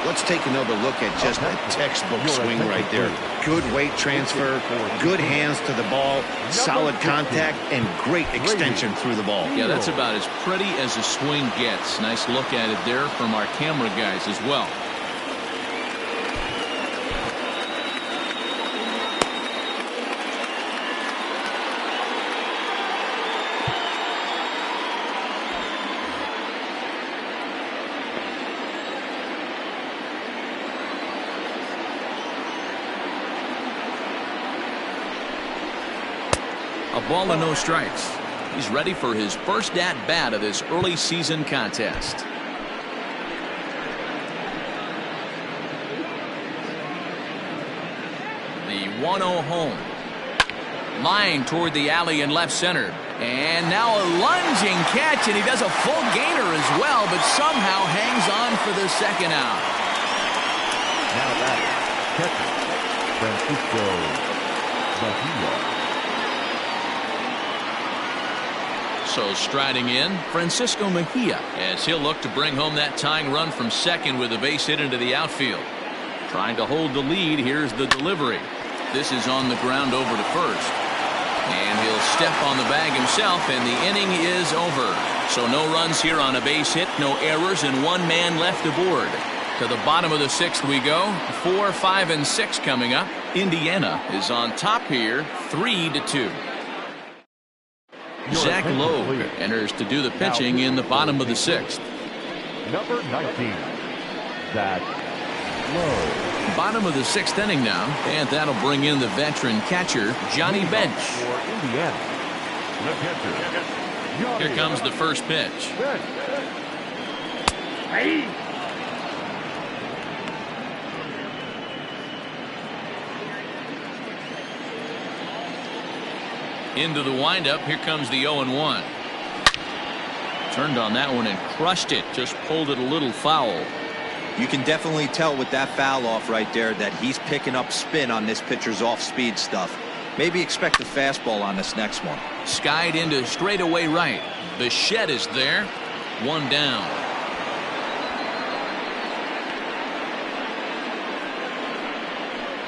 Let's take another look at just a textbook swing right there. Good weight transfer, good hands to the ball, solid contact, and great extension through the ball. Yeah, that's about as pretty as a swing gets. Nice look at it there from our camera guys as well. A ball and no strikes. He's ready for his first at-bat of this early season contest. The 1-0 home. Line toward the alley in left center. And now a lunging catch, and he does a full gainer as well, but somehow hangs on for the second out. Now that catcher, Francisco Mejia. So striding in, Francisco Mejia, as he'll look to bring home that tying run from second with a base hit into the outfield. Trying to hold the lead. Here's the delivery. This is on the ground over to first. And he'll step on the bag himself, and the inning is over. So no runs here on a base hit, no errors, and 1 man left aboard. To the bottom of the 6th we go. 4, 5, and 6 coming up. Indiana is on top here, 3-2. Zach Logue enters to do the pitching in the bottom of the 6th. Number 19. That's low. Bottom of the 6th inning now, and that'll bring in the veteran catcher, Johnny Bench. For Indiana, the catcher, Johnny Here comes the first pitch. Bench. Hey. Into the windup. Here comes the 0-1. Turned on that one and crushed it. Just pulled it a little foul. You can definitely tell with that foul off right there that he's picking up spin on this pitcher's off-speed stuff. Maybe expect a fastball on this next one. Skied into straightaway right. Bichette is there. One down.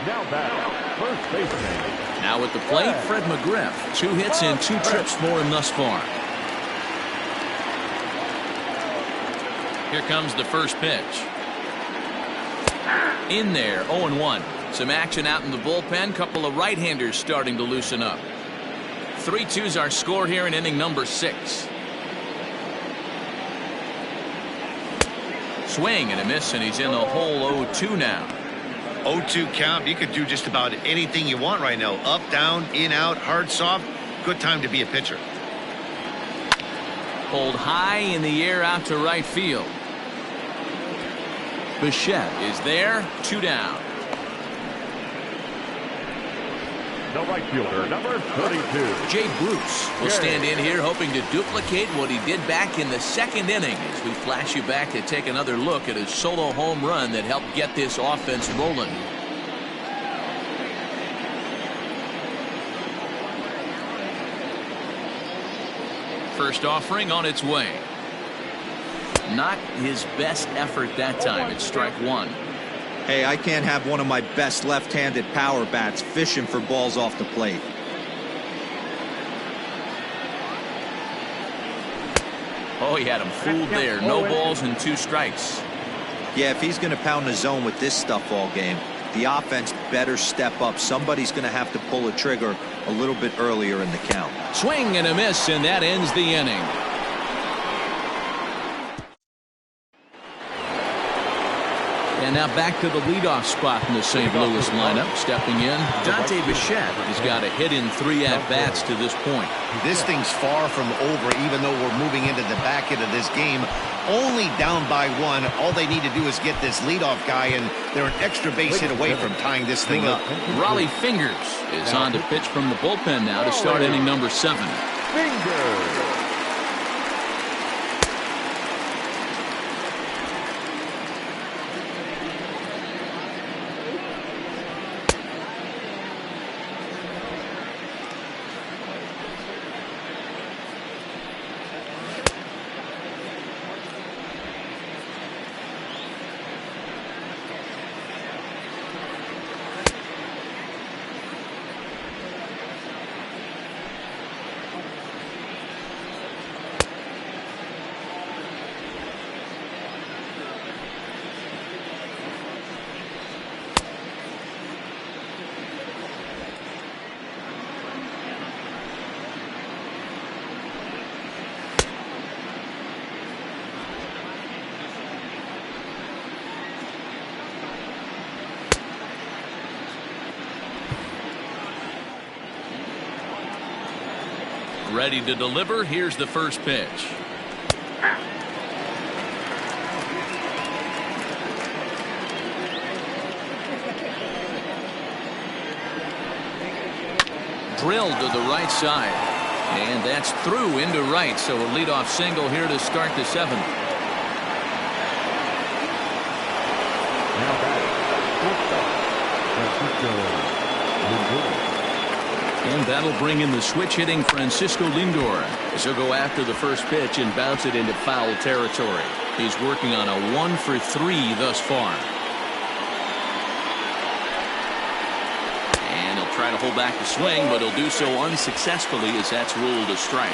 Now back, first baseman. Now at the plate, Fred McGriff. 2 hits and 2 trips for him thus far. Here comes the first pitch. In there, 0-1. Some action out in the bullpen. Couple of right-handers starting to loosen up. 3-2's our score here in inning number 6. Swing and a miss, and he's in the hole 0-2 now. 0-2 count. You could do just about anything you want right now. Up, down, in, out, hard, soft. Good time to be a pitcher. Pulled high in the air out to right field. Bichette is there. 2 down. The right fielder, number 32. Jay Bruce will stand in here hoping to duplicate what he did back in the 2nd inning as we flash you back to take another look at his solo home run that helped get this offense rolling. First offering on its way. Not his best effort that time. It's strike 1. Hey, I can't have one of my best left-handed power bats fishing for balls off the plate. Oh, he had him fooled there. No balls and 2 strikes. Yeah, if he's going to pound the zone with this stuff all game, the offense better step up. Somebody's going to have to pull a trigger a little bit earlier in the count. Swing and a miss, and that ends the inning. And now back to the leadoff spot in the St. Louis lineup. Stepping in, Dante Bichette has got a hit in 3 at-bats to this point. This thing's far from over, even though we're moving into the back end of this game. Only down by 1. All they need to do is get this leadoff guy, and they're an extra base hit away from tying this thing up. Raleigh Fingers is on to pitch from the bullpen now to start inning number 7. Fingers. Ready to deliver. Here's the first pitch. Drilled to the right side. And that's through into right. So a leadoff single here to start the 7th. Now back, And that'll bring in the switch hitting Francisco Lindor as he'll go after the first pitch and bounce it into foul territory. He's working on a 1 for 3 thus far. And he'll try to hold back the swing, but he'll do so unsuccessfully as that's ruled a strike.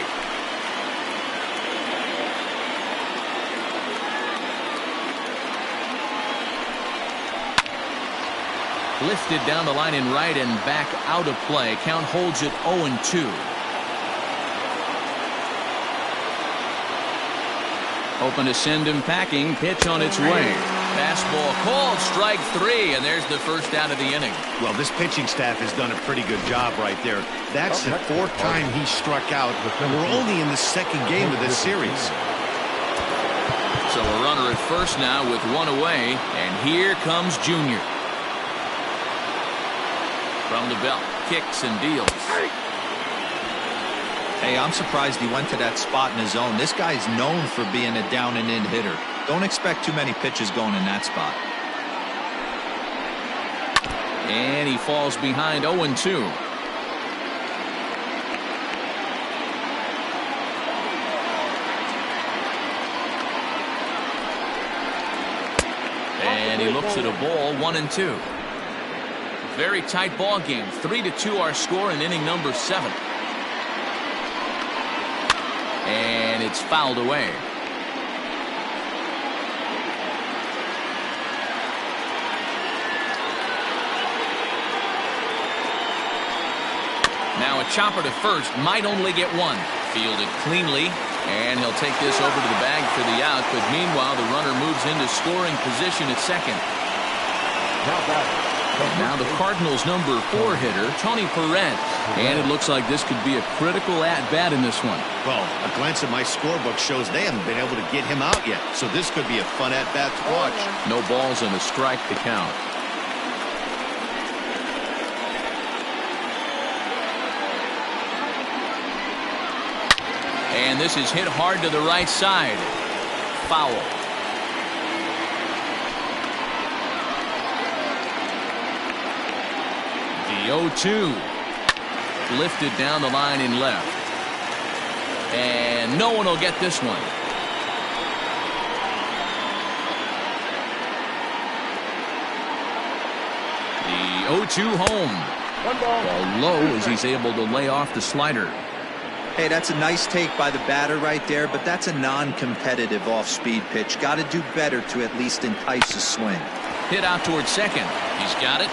Lifted down the line in right and back out of play. Count holds it 0-2. Hoping to send him packing. Pitch on its way. Fastball called, strike 3, and there's the first out of the inning. Well, this pitching staff has done a pretty good job right there. That's the 4th time he struck out, and we're only in the 2nd game of this series. So a runner at first now with 1 away, and here comes Junior. From the belt, kicks and deals. Hey, I'm surprised he went to that spot in his zone. This guy's known for being a down-and-in hitter. Don't expect too many pitches going in that spot. And he falls behind 0-2. And he looks at a ball, 1-2. Very tight ball game. 3-2 our score in inning number 7. And it's fouled away. Now a chopper to first, might only get 1. Fielded cleanly, and he'll take this over to the bag for the out, but meanwhile the runner moves into scoring position at second. And now the Cardinals' number 4 hitter, Tony Perez. And it looks like this could be a critical at-bat in this one. Well, a glance at my scorebook shows they haven't been able to get him out yet, so this could be a fun at-bat to watch. No balls and a strike to count. And this is hit hard to the right side. Foul. The 0-2. Lifted down the line in left. And no one will get this one. The 0-2 home. Ball low as he's able to lay off the slider. Hey, that's a nice take by the batter right there, but that's a non-competitive off-speed pitch. Got to do better to at least entice a swing. Hit out towards second. He's got it.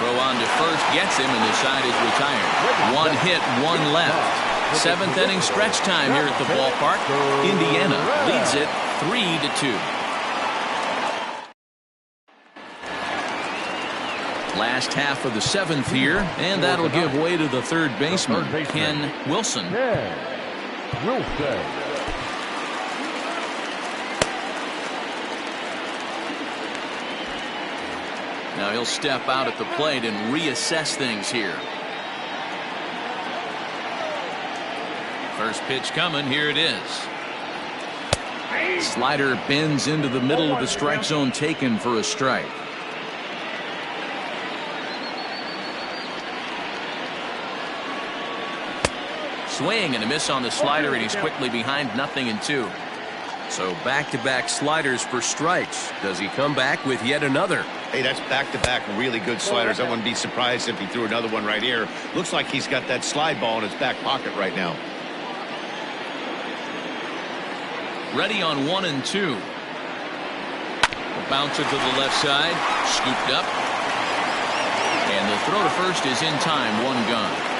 Throw on to first, gets him, and the side is retired. 1 hit, 1 left. 7th inning stretch time here at the ballpark. Indiana leads it 3-2. Last half of the 7th here, and that'll give way to the 3rd baseman, Ken Wilson. Now he'll step out at the plate and reassess things here. First pitch coming, here it is. Slider bends into the middle of the strike zone, taken for a strike. Swing and a miss on the slider, and he's quickly behind 0-2. So back-to-back sliders for strikes. Does he come back with yet another? Hey, that's back-to-back really good sliders. I wouldn't be surprised if he threw another one right here. Looks like he's got that slide ball in his back pocket right now. Ready on 1-2. Bouncer to the left side, scooped up. And the throw to first is in time, 1 gone.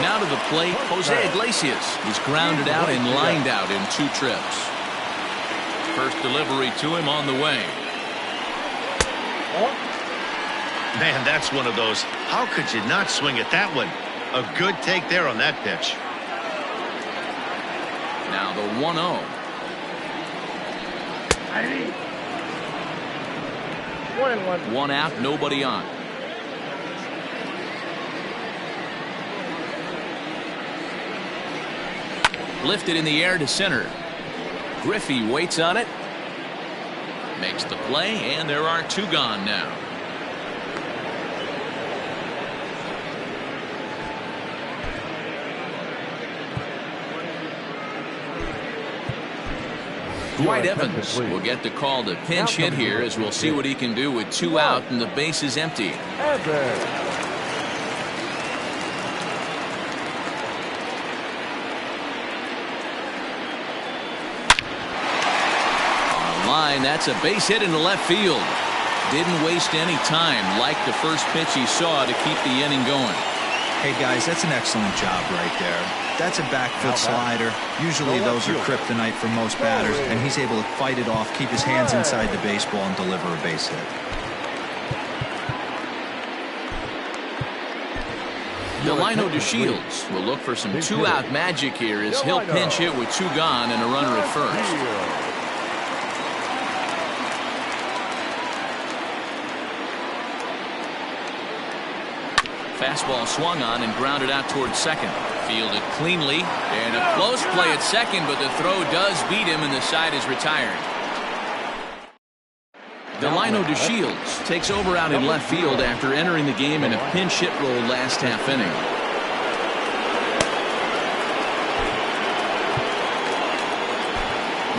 Now to the plate, Jose Iglesias. He's grounded out and lined out in 2 trips. First delivery to him on the way. Man, that's one of those. How could you not swing at that one? A good take there on that pitch. Now the 1-0. 1-1. 1 out, nobody on. Lifted in the air to center. Griffey waits on it. Makes the play, and there are 2 gone now. Dwight Evans will get the call to pinch hit here, as we'll see what he can do with 2 out and the base is empty. That's a base hit into left field. Didn't waste any time, like the first pitch he saw, to keep the inning going. Hey guys, that's an excellent job right there. That's a backfoot slider. Usually those are kryptonite for most batters, and he's able to fight it off, keep his hands inside the baseball, and deliver a base hit. Taillon to Shields will look for some two-out magic here as he'll pinch hit with 2 gone and a runner at first. Fastball swung on and grounded out towards second. Fielded cleanly, and a close play at second, but the throw does beat him and the side is retired. Taillon to Shields takes over out in left field after entering the game in a pinch hit role last half inning.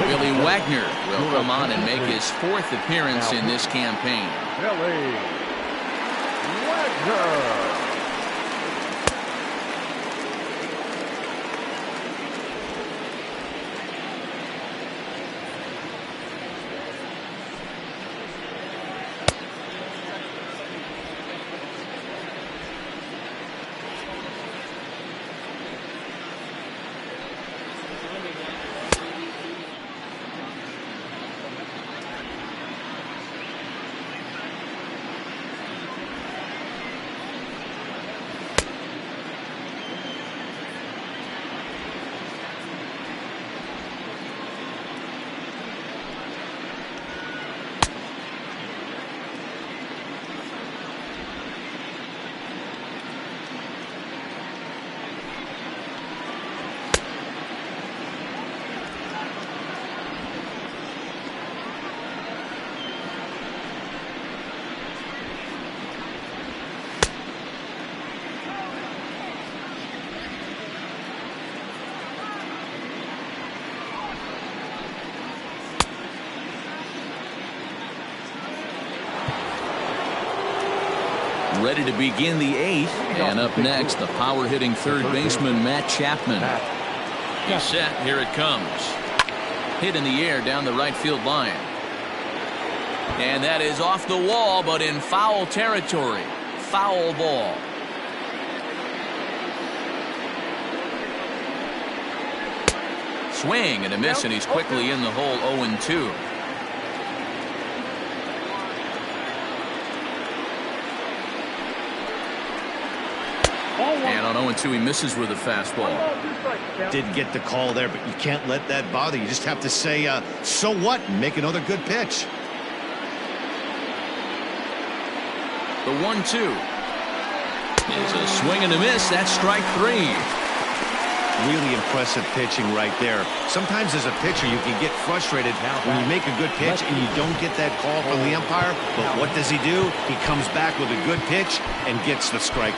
Billy Wagner will come on and make his 4th appearance in this campaign. Billy Wagner. Ready to begin the 8th, and up next the power hitting 3rd baseman Matt Chapman. He's set. Here it comes. Hit in the air down the right field line, and that is off the wall but in foul territory. Foul ball. Swing and a miss, and he's quickly in the hole. 0-2. And on 0-2 he misses with a fastball. Did get the call there, but you can't let that bother you. Just have to say so what and make another good pitch. The 1-2 is a swing and a miss. That's strike 3. Really impressive pitching right there. Sometimes as a pitcher you can get frustrated when you make a good pitch and you don't get that call from the umpire, but what does he do? He comes back with a good pitch and gets the strike.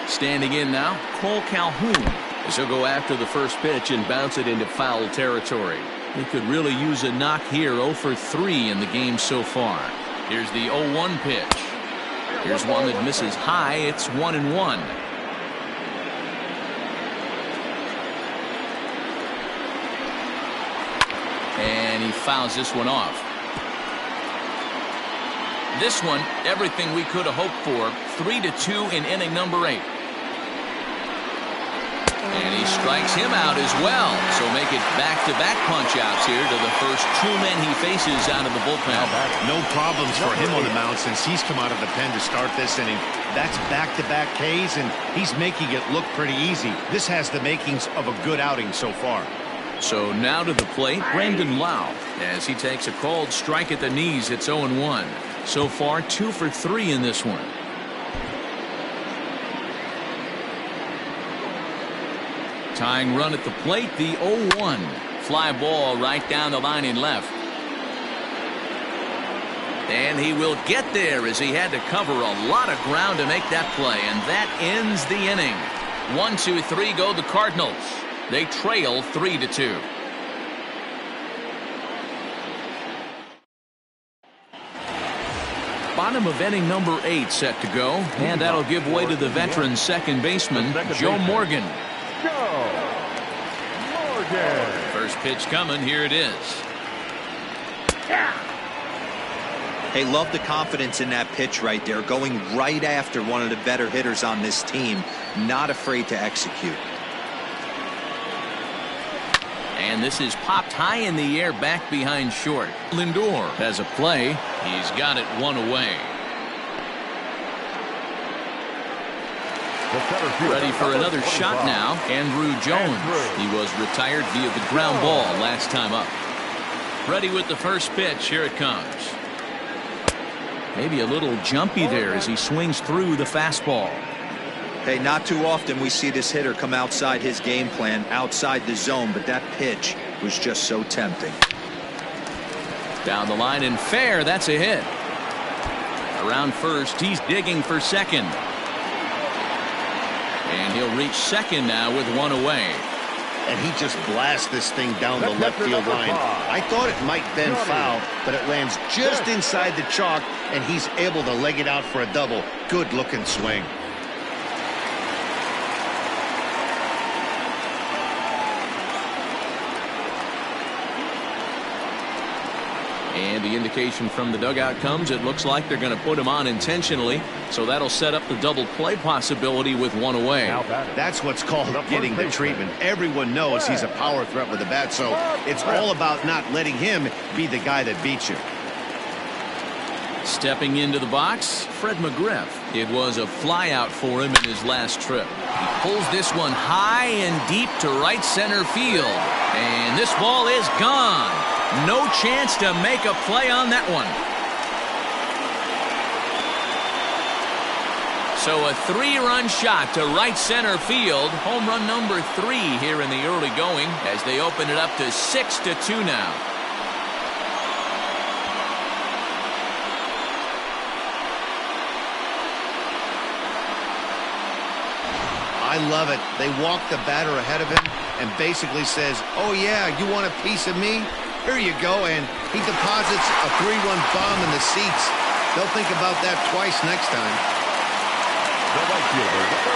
Standing in now, Cole Calhoun, as he'll go after the first pitch and bounce it into foul territory. He could really use a knock here. 0 for 3 in the game so far. Here's the 0-1 pitch. Here's one that misses high. It's 1-1. And he fouls this one off. This one, everything we could have hoped for. 3-2 in inning number 8. And he strikes him out as well. So make it back-to-back punch-outs here to the first 2 men he faces out of the bullpen. No problems for him on the mound since he's come out of the pen to start this inning. That's back-to-back Ks, and he's making it look pretty easy. This has the makings of a good outing so far. So now to the plate, Brandon Lau, as he takes a called strike at the knees. It's 0-1. So far, 2 for 3 in this one. Tying run at the plate, the 0-1. Fly ball right down the line in left. And he will get there as he had to cover a lot of ground to make that play. And that ends the inning. 1-2-3 go the Cardinals. They trail 3-2. Bottom of inning number 8 set to go, and that'll give way to the veteran second baseman Joe Morgan. Joe Morgan. First Pitch coming. Here it is. Hey, love the confidence in that pitch right there. Going right after one of the better hitters on this team. Not afraid to execute. And this is popped high in the air back behind short. Lindor has a play. He's got it one away. Ready for another shot now. Andrew Jones. He was retired via the ground ball last time up. Ready with the first pitch. Here it comes. Maybe a little jumpy there as he swings through the fastball. Hey, not too often we see this hitter come outside his game plan, outside the zone, but that pitch was just so tempting. Down the line and fair. That's a hit. Around first, he's digging for second. And he'll reach second now with one away. And he just blasts this thing down the left field line. I thought it might bend foul, but it lands just inside the chalk, and he's able to leg it out for a double. Good looking swing. And the indication from the dugout comes. It looks like they're going to put him on intentionally. So that'll set up the double play possibility with one away. That's what's called getting the treatment. Everyone knows he's a power threat with the bat, so it's all about not letting him be the guy that beats you. Stepping into the box, Fred McGriff. It was a flyout for him in his last trip. He pulls this one high and deep to right center field. And this ball is gone. No chance to make a play on that one. So a 3-run shot to right center field. Home run number 3 here in the early going as they open it up to 6-2 now. I love it. They walk the batter ahead of him and basically says, oh yeah, you want a piece of me? Here you go, and he deposits a 3-run bomb in the seats. They'll think about that twice next time. The right fielder, number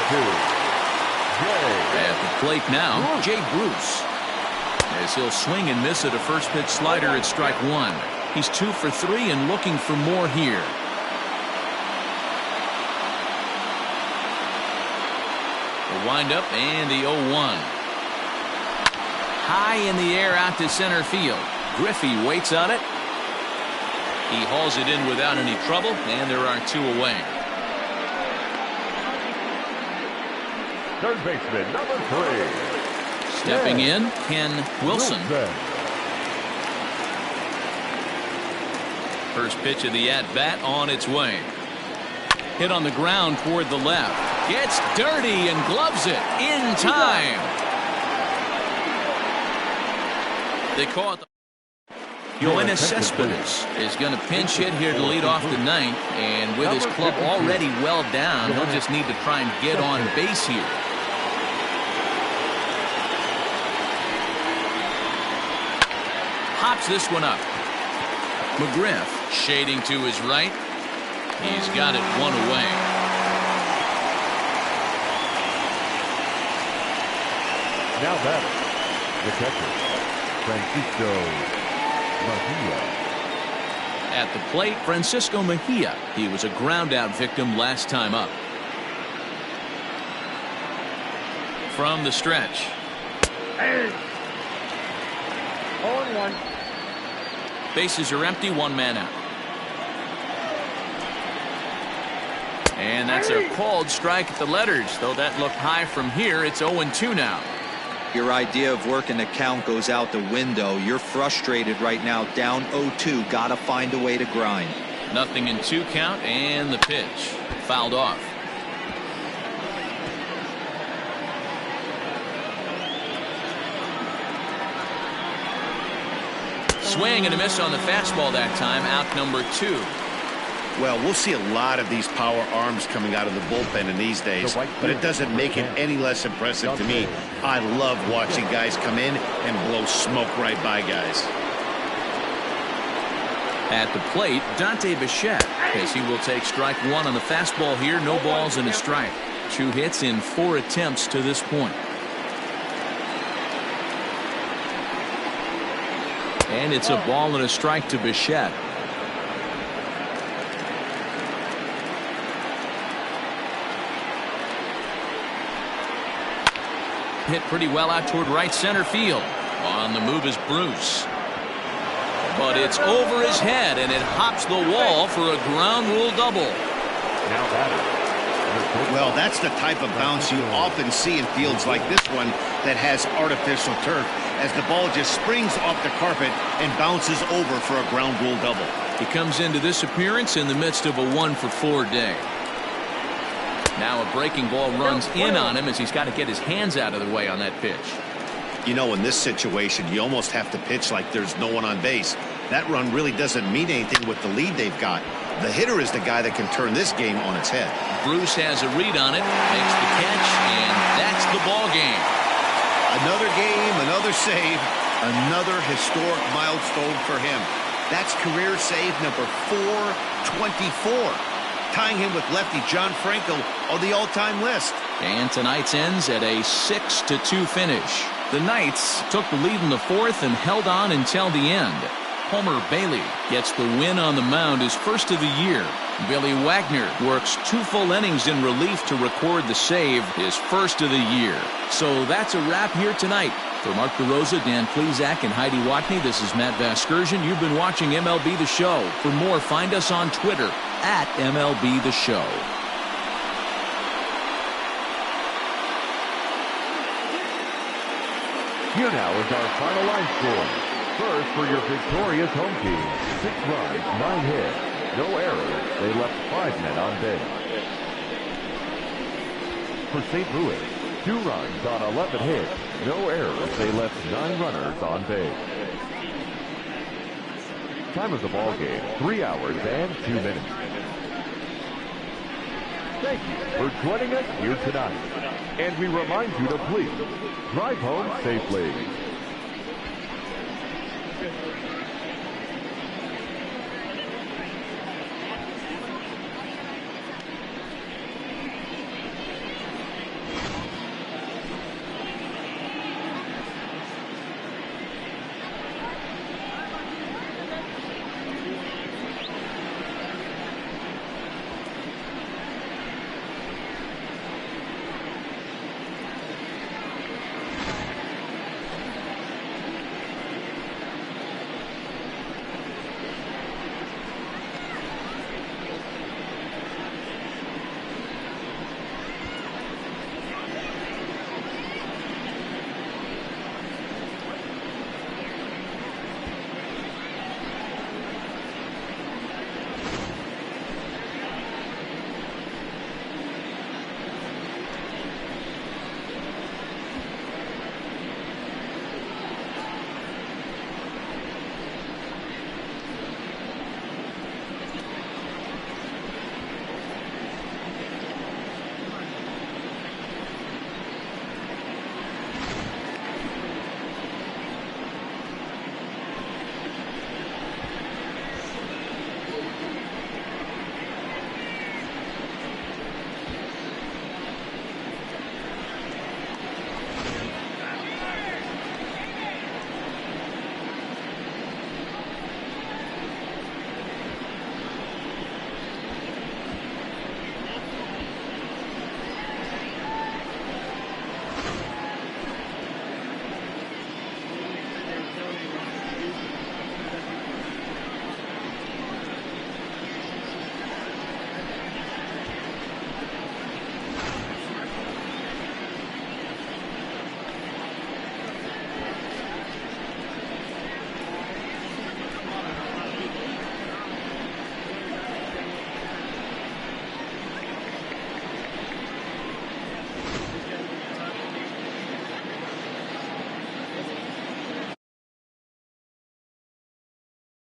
42, At the plate now, Jay Bruce. As he'll swing and miss at a first pitch slider at strike 1. He's 2 for 3 and looking for more here. The windup and the 0-1. High in the air out to center field. Griffey waits on it. He hauls it in without any trouble, and there are 2 away. third baseman, number 3. Stepping in, Ken Wilson. First pitch of the at-bat on its way. Hit on the ground toward the left. Gets dirty and gloves it in time. They call it. Yoenis Cespedes is going to pinch hit here to lead off the 9th, and with his club already well down, he'll just need to try and get on base here. Hops this one up. McGriff shading to his right. He's got it one away. Now batting, the catcher, Francisco Mejia. At the plate, Francisco Mejia. He was a ground-out victim last time up. From the stretch. 0-1. Bases are empty, 1 man out. And that's a called strike at the letters. Though that looked high from here, it's 0-2 now. Your idea of working the count goes out the window. You're frustrated right now, down 0-2. Got to find a way to grind. Nothing in 2 count, and the pitch fouled off. Swing and a miss on the fastball that time. Out number 2. Well, we'll see a lot of these power arms coming out of the bullpen in these days, but it doesn't make it any less impressive to me. I love watching guys come in and blow smoke right by guys. At the plate, Dante Bichette, as he will take strike 1 on the fastball here. No balls and a strike. 2 hits in 4 attempts to this point. And it's a ball and a strike to Bichette. Hit pretty well out toward right center field. On the move is Bruce. But it's over his head, and it hops the wall for a ground rule double. Now batter. Well, that's the type of bounce you often see in fields like this one that has artificial turf, as the ball just springs off the carpet and bounces over for a ground rule double. He comes into this appearance in the midst of a 1-for-4 day. Now a breaking ball runs in on him as he's got to get his hands out of the way on that pitch. You know, in this situation, you almost have to pitch like there's no one on base. That run really doesn't mean anything with the lead they've got. The hitter is the guy that can turn this game on its head. Bruce has a read on it, makes the catch, and that's the ball game. Another game, another save, another historic milestone for him. That's career save number 424, tying him with lefty John Franco on the all-time list. And tonight's ends at a 6-2 finish. The Knights took the lead in the fourth and held on until the end. Homer Bailey gets the win on the mound, his first of the year. Billy Wagner works 2 full innings in relief to record the save, his first of the year. So that's a wrap here tonight. For Mark DeRosa, Dan Plesac, and Heidi Watney, this is Matt Vasgersian. You've been watching MLB The Show. For more, find us on Twitter at MLB The Show. Here now is our final line score. First for your victorious home team, 6 runs, 9 hits, no errors. They left 5 men on base. For St. Louis, 2 runs on 11 hits, no errors. They left 9 runners on base. Time of the ball game, 3 hours and 2 minutes. Thank you for joining us here tonight. And we remind you to please drive home safely.